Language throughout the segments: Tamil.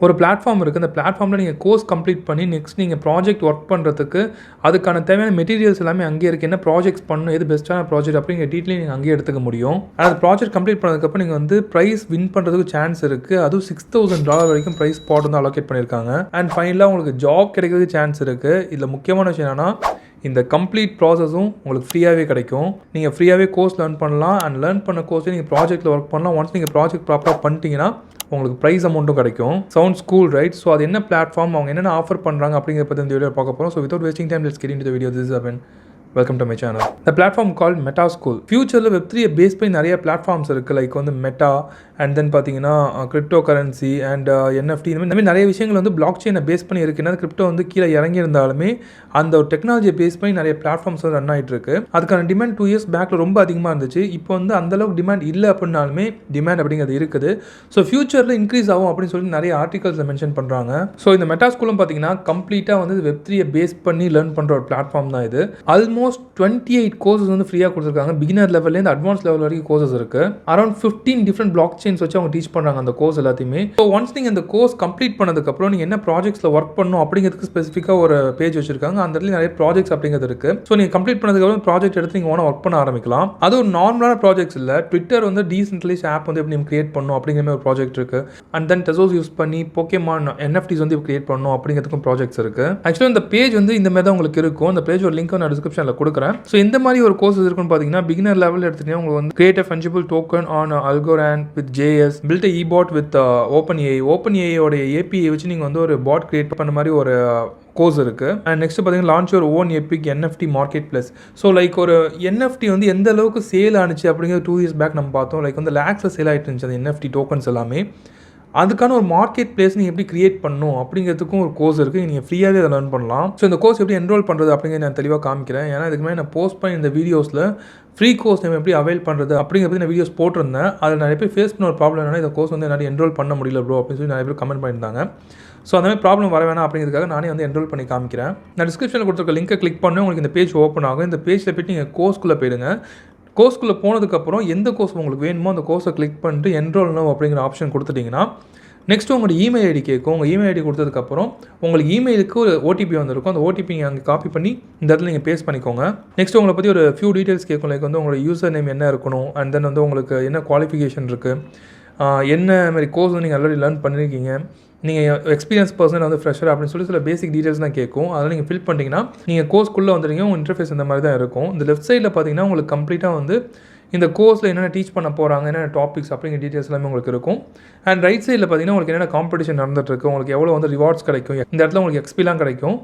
ஒரு பிளாட்ஃபார்ம் இருக்குது. அந்த பிளாட்ஃபார்மில் நீங்கள் கோர்ஸ் கம்ப்ளீட் பண்ணி நெக்ஸ்ட் நீங்கள் ப்ராஜெக்ட் ஒர்க் பண்ணுறதுக்கு அதுக்கான தேவையான மெட்டீரியல்ஸ் எல்லாமே அங்கேயே இருக்குது. என்ன ப்ராஜெக்ட்ஸ் பண்ணணும், எது பெஸ்ட்டான ப்ராஜெக்ட் அப்படிங்கிற டீட்டெயில் நீங்கள் அங்கேயே எடுத்துக்க முடியும். அந்த ப்ராஜெக்ட் கம்ப்ளீட் பண்ணதுக்கப்புறம் நீங்கள் வந்து ப்ரைஸ் வின் பண்ணுறதுக்கு சான்ஸ் இருக்குது. அதுவும் $6,000 வரைக்கும் ப்ரைஸ் ஸ்பாட் வந்து அலோகேட் பண்ணியிருக்காங்க. அண்ட் ஃபைனலாக உங்களுக்கு ஜாப் கிடைக்கிறதுக்கு சான்ஸ் இருக்குது. இதில் முக்கியமான விஷயம் என்னென்னா இந்த கம்ப்ளீட் ப்ராசஸும் உங்களுக்கு ஃப்ரீயாகவே கிடைக்கும். நீங்கள் ஃப்ரீயாகவே கோர்ஸ் லேர்ன் பண்ணலாம். அண்ட் லேர்ன் பண்ண கோர்ஸே நீங்கள் ப்ராஜெக்ட்டில் ஒர்க் பண்ணலாம். ஒன்ஸ் நீங்கள் ப்ராஜெக்ட் ப்ராப்பராக பண்ணிட்டீங்கன்னா உங்களுக்கு ப்ரைஸ் அமௌண்ட்டும் கிடைக்கும். Sounds cool, right? ஸோ அது என்ன பிளாட்ஃபார்ம், அவங்க என்னென்ன ஆஃபர் பண்ணுறாங்க அப்படிங்கிறத பற்றி இந்த வீடியோ பார்க்க போகிறோம். So without wasting time let's get into the video. This is abin. Welcome to my channel. The platform called Meta School. Future Web3 base பண்ணி நிறைய பிளாட்ஃபார்ம்ஸ் இருக்குது. லைக் வந்து மெட்டா அண்ட் தென் பார்த்தீங்கன்னா கிரிப்டோ கரன்சி அண்ட் NFT இந்த மாதிரி நிறைய விஷயங்கள் வந்து பிளாக் செயினை பேஸ் பண்ணி இருக்குன்னா கிரிப்டோ வந்து கீழே இறங்கி இருந்தாலுமே அந்த ஒரு டெக்னாலஜியை பேஸ் பண்ணி நிறைய பிளாட்ஃபார்ம்ஸ் வந்து ரன் ஆகிட்டு இருக்கு. அதுக்கான டிமாண்ட் 2 years பேக்கில் ரொம்ப அதிகமாக இருந்துச்சு. இப்போ வந்து அந்தளவுக்கு டிமாண்ட் இல்லை அப்படின்னாலுமே டிமாண்ட் அப்படிங்கிறது இருக்குது. ஸோ ஃபியூச்சரில் இன்க்ரீஸ் ஆகும் அப்படின்னு சொல்லி நிறைய ஆர்டிகல்ஸில் மென்ஷன் பண்ணுறாங்க. ஸோ இந்த மெட்டா ஸ்கூலும் பார்த்தீங்கன்னா கம்ப்ளீட்டாக வந்து Web3 பேஸ் பண்ணி லேர்ன் பண்ணுற ஒரு பிளாட்ஃபார்ம் தான் இது. ஆல்மோஸ்ட் 28 கோர்சஸ் வந்து ஃப்ரீயாக கொடுத்துருக்காங்க. பிகினர் லெவல்லேருந்து அட்வான்ஸ் லெவல் வரைக்கும் கோர்சஸ் இருக்குது. அரௌண்ட் 15 டிஃப்ரெண்ட் பிளாக் செயின்ஸ் வச்சு அவங்க டீச் பண்ணுறாங்க அந்த கோர்ஸ் எல்லாத்தையுமே. ஸோ ஒன்ஸ் நீங்கள் இந்த கோர்ஸ் கம்ப்ளீட் பண்ணதுக்கப்புறம் நீங்கள் என்ன ப்ராஜெக்ட்ஸில் ஒர்க் பண்ணணும் அப்படிங்கிறதுக்கு ஸ்பெசிஃபிக்காக ஒரு பேஜ் வச்சிருக்காங்க. அந்த இடத்துல நிறைய ப்ராஜெக்ட்ஸ் அப்படிங்கிறது இருக்குது. ஸோ நீங்கள் கம்ப்ளீட் பண்ணதுக்கப்புறம் ப்ராஜெக்ட் எடுத்து நீங்கள் ஓனாக ஒர்க் பண்ண ஆரம்பிக்கலாம். அது ஒரு நார்மலான ப்ராஜெக்ட்ஸ் இல்லை. ட்விட்டர் வந்து டீசென்ட்ரலைஸ் ஆப் வந்து எப்படி கிரியேட் பண்ணணும் அப்படிங்கிற மாதிரி ஒரு ப்ராஜெக்ட் இருக்குது. அண்ட் தென் டெசோஸ் யூஸ் பண்ணி போக்கேமான் NFTs வந்து கிரியேட் பண்ணணும் அப்படிங்கிறதுக்கும் ப்ராஜெக்ட்ஸ் இருக்குது. ஆக்சுவலாக இந்த பேஜ் வந்து இந்த மாதிரி தான் உங்களுக்கு இருக்கும். அந்த பேஜ் ஒரு லிங்க் நான் டிஸ்கிரிப்ஷனில் கொடுக்குறேன். ஸோ இந்த மாதிரி ஒரு கோர்சஸ் இருக்குன்னு பார்த்தீங்கன்னா பிகினர் லெவல் எடுத்துட்டீங்கன்னா உங்களுக்கு வந்து create a fungible token on Algorand with JS, build a e-bot with OpenAI. OpenAI ஓட API வச்சு நீங்கள் வந்து ஒரு பாட் கிரியேட் பண்ண மாதிரி ஒரு கோர்ஸ் இருக்குது. அண்ட் நெக்ஸ்ட் பார்த்தீங்கன்னா லான்ச் ஒரு own Epic NFT market plus. So like ஒரு NFT வந்து எந்த அளவுக்கு சேல் ஆனிச்சு அப்படிங்கிறது 2 years பேக் நம்ம பார்த்தோம். லைக் வந்து lakhs சேல் ஆகிட்டு இருந்துச்சு அந்த NFT டோக்கன்ஸ் எல்லாமே. அதுக்கான ஒரு மார்க்கெட் பிளேஸ் நீங்கள் எப்படி கிரியேட் பண்ணணும் அப்படிங்கிறதுக்கும் ஒரு கோர்ஸ் இருக்குது. நீங்கள் ஃப்ரீயாகவே அதை லேர்ன் பண்ணலாம். ஸோ இந்த கோர்ஸ் எப்படி என்ரோல் பண்ணுறது அப்படிங்கிறத நான் தெளிவாக காமிக்கிறேன். ஏன்னா இதுக்கு மேலே நான் போஸ்ட் பண்ணி இந்த வீடியோஸில் ஃப்ரீ கோர்ஸ் நம்ம எப்படி அவைல் பண்ணுறது அப்படிங்கிற பற்றி நான் வீடியோஸ் போட்டிருந்தேன். அதில் நிறைய பேர் ஃபேஸ் பண்ண ஒரு ப்ராப்ளம் என்னன்னா இந்த கோர்ஸ் வந்து நிறைய என்ரோல் பண்ண முடியல ப்ரோ அப்படின்னு சொல்லி நிறைய பேர் கமெண்ட் பண்ணியிருந்தாங்க. ஸோ அந்த மாதிரி ப்ராப்ளம் வர வேணாம் அப்படிங்கிறதுக்காக நானே வந்து என்ரோல் பண்ணி காமிக்கிறேன். நான் டிஸ்கிரிப்ஷனில் கொடுத்துருக்க லிங்கை கிளிக் பண்ணி உங்களுக்கு இந்த பேஜ் ஓப்பன் ஆகும். இந்த பேஜில் போய்ட்டு நீங்கள் கோர்ஸ்குள்ளே போயிடுங்க. கோர்ஸ்குள்ளே போனதுக்கப்புறம் எந்த கோர்ஸ் உங்களுக்கு வேணுமோ அந்த கோர்ஸை கிளிக் பண்ணிட்டு என்ரோல் நோ அப்படிங்கிற ஆப்ஷன் கொடுத்துட்டிங்கன்னா நெக்ஸ்ட் உங்களோட இமெயில் ஐடி கேட்கும். உங்கள் இமெயில் ஐடி கொடுத்ததுக்கப்புறம் உங்களுக்கு இமெயிலுக்கு ஒரு OTP வந்திருக்கும். அந்த OTP நீங்கள் அங்கே காப்பி பண்ணி இந்த இடத்துல நீங்கள் பேஸ்ட் பண்ணிக்கோங்க. நெக்ஸ்ட் உங்களை பற்றி ஒரு ஃபியூ டீட்டெயில்ஸ் கேட்கும். லைக் வந்து உங்களோட யூசர் நேம் என்ன இருக்கணும், அண்ட் தென் வந்து உங்களுக்கு என்ன குவாலிஃபிகேஷன் இருக்குது, என்ன மாதிரி கோர்ஸ் வந்து நீங்கள் ஆல்ரெடி லேர்ன் பண்ணியிருக்கீங்க, நீங்கள் எக்ஸ்பீரியன்ஸ் பர்சன் வந்து ஃப்ரெஷர் அப்படின்னு சொல்லி சில பேசிக் டீட்டெயில்ஸ் தான் கேட்கும். அதெல்லாம் நீங்கள் ஃபில் பண்ணிட்டீங்கன்னா நீங்கள் கோர்ஸ்க்குள்ளே வந்துடுங்க. உங்கள் இன்டர்ஃபேஸ் இந்த மாதிரி தான் இருக்கும். இந்த லெஃப்ட் சைடில் பார்த்தீங்கன்னா உங்களுக்கு கம்ப்ளீட்டாக வந்து இந்த கோர்ஸில் என்னென்ன டீச் பண்ண போகிறாங்க, என்னென்ன டாபிக்ஸ் அப்படிங்கிற டீட்டெயில்ஸ் எல்லாமே உங்களுக்கு இருக்கும். அண்ட் ரைட் சைடில் பார்த்தீங்கன்னா உங்களுக்கு என்னென்ன காம்படிஷன் நடந்துகிட்ருக்கு, உங்களுக்கு எவ்வளோ வந்து ரிவார்ட்ஸ் கிடைக்கும், இந்த இடத்துல உங்களுக்கு XPலாம் கிடைக்கும்.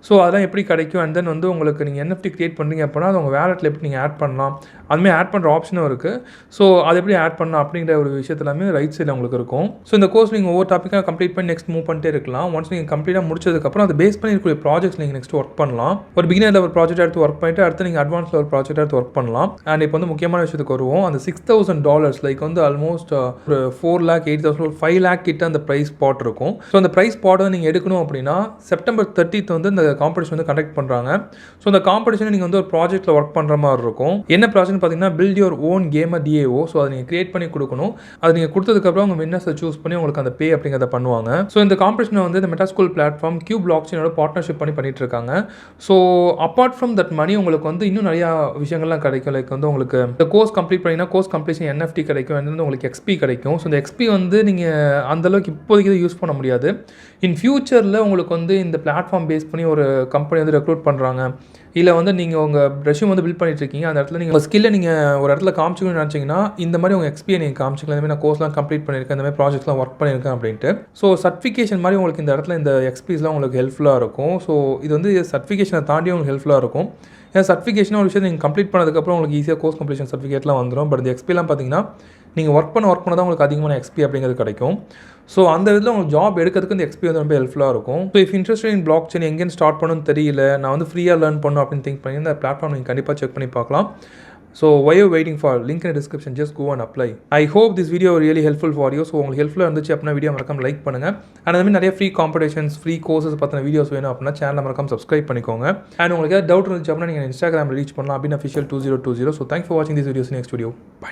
ஸோ அதெல்லாம் எப்படி கிடைக்கும், அண்ட் தென் வந்து உங்களுக்கு நீங்கள் NFT கிரியேட் பண்ணுறீங்க அப்படின்னா அது உங்கள் வேலெட்டில் எப்படி நீங்கள் ஆட் பண்ணலாம், அதுமாதிரி ஆட் பண்ணுற ஆப்ஷனும் இருக்குது. ஸோ அது எப்படி ஆட் பண்ணலாம் அப்படிங்கிற ஒரு விஷயத்து எல்லாமே ரைட் சைடில் உங்களுக்கு இருக்கும். ஸோ இந்த கோர்ஸ் நீங்கள் ஒவ்வொரு டாப்பிக்காக கம்ப்ளீட் பண்ணி நெக்ஸ்ட் மூவ் பண்ணிட்டே இருக்கலாம். ஒன்ஸ் நீங்கள் கம்ப்ளீட்டாக முடிச்சதுக்கப்புறம் அதை பேஸ் பண்ணி இருக்கக்கூடிய ப்ராஜெக்ட்ஸ் நீங்கள் நெக்ஸ்ட் ஒர்க் பண்ணலாம். ஒரு பிகினர் லெவல் ப்ராஜெக்ட் எடுத்து ஒர்க் பண்ணிட்டு அடுத்து நீங்கள் அட்வான்ஸ் லெவல் ப்ராஜெக்ட் எடுத்து ஒர்க் பண்ணலாம். அண்ட் இப்போ வந்து முக்கியமான விஷயத்துக்கு வருவோம். அந்த $6,000 லைக் வந்து ஆல்மோஸ்ட் ஒரு 4,08,000 5 lakh கிட்ட அந்த ப்ரைஸ் ஸ்பாட் இருக்கும். ஸோ அந்த ப்ரைஸ் ஸ்பாட்டை நீங்கள் எடுக்கணும் அப்படின்னா September 30th வந்து இந்த காம்படிஷன் வந்து கண்டக்ட் பண்ணுறாங்க. ஸோ அந்த காம்படிஷனை நீங்கள் வந்து ஒரு ப்ராஜெக்ட்டில் ஒர்க் பண்ணுற மாதிரி இருக்கும். என்ன ப்ராஜெக்ட் பார்த்தீங்கன்னா build your own gamer DAO. So அதை நீங்கள் கிரியேட் பண்ணி கொடுக்கணும். அது நீங்கள் கொடுத்ததுக்கப்புறம் உங்கள் வின்னர்ஸை சூஸ் பண்ணி உங்களுக்கு அந்த பே அப்படிங்கிறத பண்ணுவாங்க. ஸோ இந்த காம்படிஷனை வந்து இந்த மெட்டா ஸ்கூல் பிளாட்ஃபார்ம் கியூ பிளாக் செயினோட பார்ட்னர்ஷிப் பண்ணிட்டு இருக்காங்க. So apart from that money உங்களுக்கு வந்து இன்னும் நிறையா விஷயங்கள்லாம் கிடைக்கும். லைக் வந்து உங்களுக்கு இந்த கோர்ஸ் கம்ப்ளீட் பண்ணிங்கன்னா கோர்ஸ் கம்ப்ளீஷன் NFT கிடைக்கும். அண்ட் வந்து உங்களுக்கு XP கிடைக்கும். ஸோ இந்த XP வந்து நீங்கள் அந்தளவுக்கு இப்போதைக்கு யூஸ் பண்ண முடியாது. இன் ஃபியூச்சரில் உங்களுக்கு வந்து இந்த பிளாட்ஃபார்ம் பேஸ் பண்ணி ஒரு கம்பெனி வந்து ரெக்ரூட் பண்ணுறாங்க, இல்லை வந்து நீங்கள் உங்கள் ரெஸ்யூம் வந்து பில்ட் பண்ணிட்டு இருக்கீங்க, அந்த இடத்துல நீங்கள் ஸ்கில்லை நீங்கள் ஒரு இடத்துல காமிச்சிக்கணும்னு நினச்சிங்கன்னா இந்த மாதிரி உங்கள் XP நீங்கள் காமிச்சிக்கலாம். இந்த மாதிரி நான் கோர்ஸ்லாம் கம்ப்ளீட் பண்ணியிருக்கேன், இந்த மாதிரி ப்ராஜெக்ட்ஸ்லாம் ஒர்க் பண்ணியிருக்கேன் அப்படின்ட்டு. ஸோ சர்டிஃபிகேஷன் மாதிரி உங்களுக்கு இந்த இடத்துல இந்த XPஸ்லாம் உங்களுக்கு ஹெல்ப்ஃபுல்லாக இருக்கும். ஸோ இது வந்து சர்டிஃபிகேஷனை தாண்டி உங்களுக்கு ஹெல்ப்ஃபுல்லாக இருக்கும். ஏன்னா சர்டிஃபிகேஷன் ஒரு விஷயம் நீங்கள் கம்ப்ளீட் பண்ணதுக்கப்புறம் உங்களுக்கு ஈஸியாக கோர்ஸ் கம்ப்ளீஷன் சர்டிஃபிகேட்லாம் வந்துடும். பட் இந்த XPலாம் பார்த்தீங்கன்னா நீங்கள் ஒர்க் பண்ண தான் உங்களுக்கு அதிகமான XP அப்படிங்கிறது கிடைக்கும். ஸோ அந்த இதில் உங்களுக்கு ஜாப் எடுக்கிறதுக்கு இந்த XP வந்து ரொம்ப ஹெல்ப்ஃபுல்லாக இருக்கும். So if interested in block chain எங்கேன்னு ஸ்டார்ட் பண்ணணும்னு தெரியல, நான் வந்து ஃப்ரீயாக லேர்ன் பண்ணணும் அப்படின்னு திங்க் பண்ணி இந்த பிளாட்ஃபார்ம் நீங்கள் கண்டிப்பாக செக் பண்ணி பார்க்கலாம். So why are you waiting for? Link in the description. Just go and apply. I hope this video really helpful for you. So உங்களுக்கு ஹெல்ப்ஃபுல்லாக இருந்துச்சு அப்படின்னா வீடியோ மறக்காம லைக் பண்ணுங்கள். அண்ட் அதுமாதிரி நிறைய ஃப்ரீ காம்படிஷன்ஸ் ஃப்ரீ கோர்சஸ் பற்றின வீடியோஸ் வேணும் அப்படின்னா சேனலை மறக்காம சப்ஸ்கிரைப் பண்ணிக்கோங்க. அண்ட் உங்களுக்கு ஏதாவது டவுட் இருந்துச்சு அப்படின்னா நீங்கள் Instagram ரீச் பண்ணலாம் abin official 2020. So thanks for watching this videos. Next video. Bye.